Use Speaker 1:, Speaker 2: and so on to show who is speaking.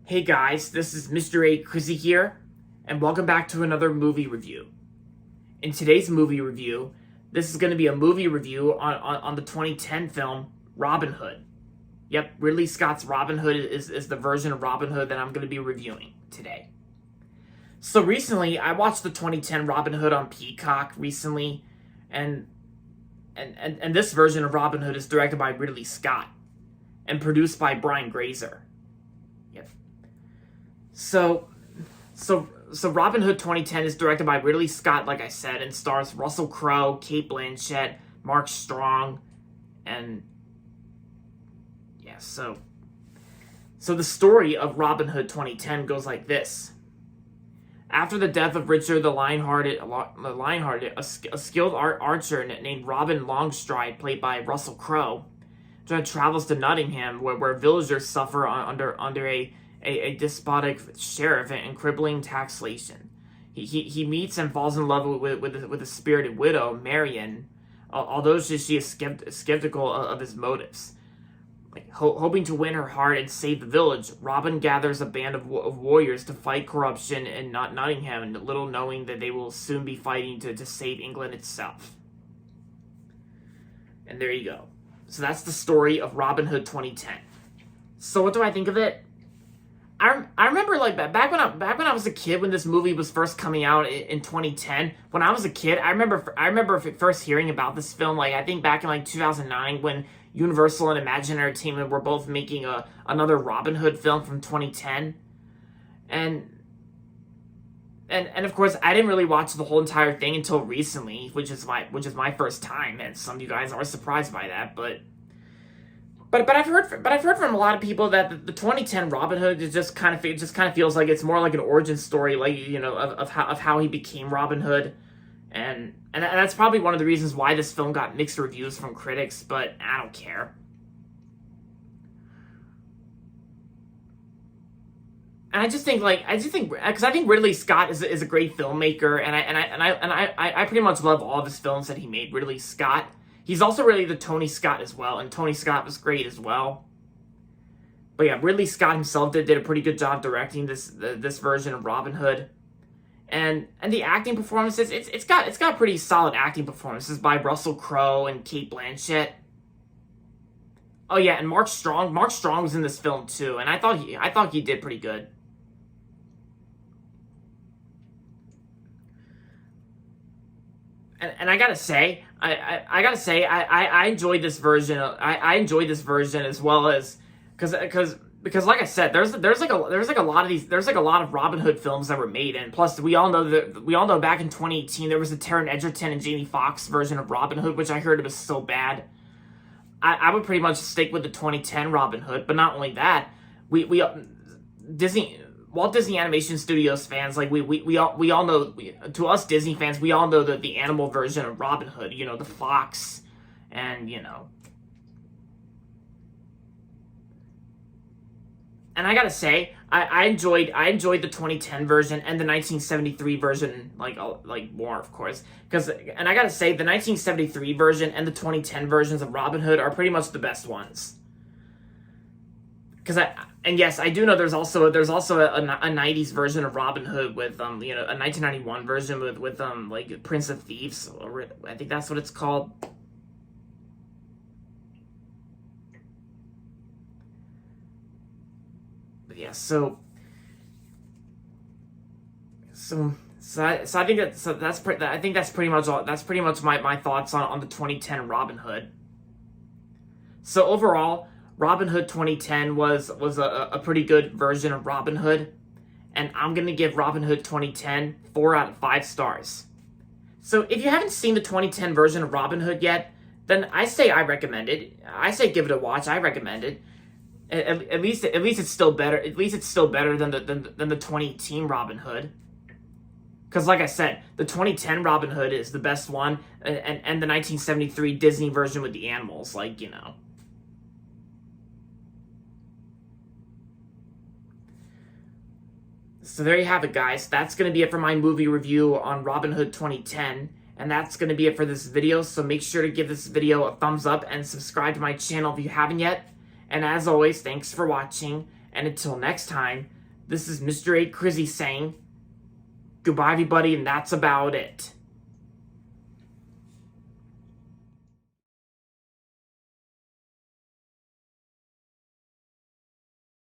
Speaker 1: Hey guys, this is Mr. A. Chrissy here, and welcome back to another movie review. In today's movie review, this is going to be a movie review on the 2010 film Robin Hood. Yep, Ridley Scott's Robin Hood is the version of Robin Hood that I'm going to be reviewing today. So recently, I watched the 2010 Robin Hood on Peacock recently, and this version of Robin Hood is directed by Ridley Scott and produced by Brian Grazer. Yep. So Robin Hood 2010 is directed by Ridley Scott, like I said, and stars Russell Crowe, Cate Blanchett, Mark Strong, and yeah, so the story of Robin Hood 2010 goes like this. After the death of Richard the Lionhearted, a skilled archer named Robin Longstride, played by Russell Crowe, travels to Nottingham, where villagers suffer under a despotic sheriff and crippling taxation. He meets and falls in love with a spirited widow, Marion, although she is skeptical of his motives. Hoping to win her heart and save the village, Robin gathers a band of warriors to fight corruption in Nottingham, little knowing that they will soon be fighting to save England itself. And there you go. So that's the story of Robin Hood 2010. So what do I think of it? I remember back when I was a kid, when this movie was first coming out in 2010. When I was a kid, I remember first hearing about this film. I think back in 2009, when Universal and Imagine Entertainment were both making another Robin Hood film from 2010, and of course I didn't really watch the whole entire thing until recently, which is my first time, and some of you guys are surprised by that, But I've heard from a lot of people that the 2010 Robin Hood just kind of feels like it's more like an origin story, of how he became Robin Hood, and that's probably one of the reasons why this film got mixed reviews from critics. But I don't care. And I just think because I think Ridley Scott is a great filmmaker, and I pretty much love all of his films that he made. Ridley Scott. He's also really the Tony Scott as well, and Tony Scott was great as well. But yeah, Ridley Scott himself did a pretty good job directing this version of Robin Hood, and the acting performances, it's got pretty solid acting performances by Russell Crowe and Cate Blanchett. Oh yeah, and Mark Strong was in this film too, and I thought he did pretty good. And I gotta say, I enjoyed this version. I enjoyed this version as well as because like I said, there's a lot of Robin Hood films that were made, and plus we all know back in 2018 there was a Taron Egerton and Jamie Foxx version of Robin Hood, which I heard was so bad. I would pretty much stick with the 2010 Robin Hood, but not only that, Walt Disney Animation Studios fans, we all know, to us Disney fans, we all know the animal version of Robin Hood, the fox, and and I gotta say, I enjoyed the 2010 version and the 1973 version more, of course, and I gotta say, the 1973 version and the 2010 versions of Robin Hood are pretty much the best ones. And yes, I do know there's also a 90s version of Robin Hood with a 1991 version with Prince of Thieves, or I think that's what it's called. But yeah, so I think that's pretty much all. That's pretty much my thoughts on the 2010 Robin Hood. So overall, Robin Hood 2010 was a pretty good version of Robin Hood, and I'm going to give Robin Hood 2010 4 out of 5 stars. So if you haven't seen the 2010 version of Robin Hood yet, then I say I recommend it. I say give it a watch. I recommend it. At least it's still better. At least it's still better than the 2018 Robin Hood. Because like I said, the 2010 Robin Hood is the best one, and the 1973 Disney version with the animals, So there you have it, guys. That's going to be it for my movie review on Robin Hood 2010. And that's going to be it for this video. So make sure to give this video a thumbs up and subscribe to my channel if you haven't yet. And as always, thanks for watching. And until next time, This is Mr. A. Crizzy saying goodbye, everybody, and that's about it.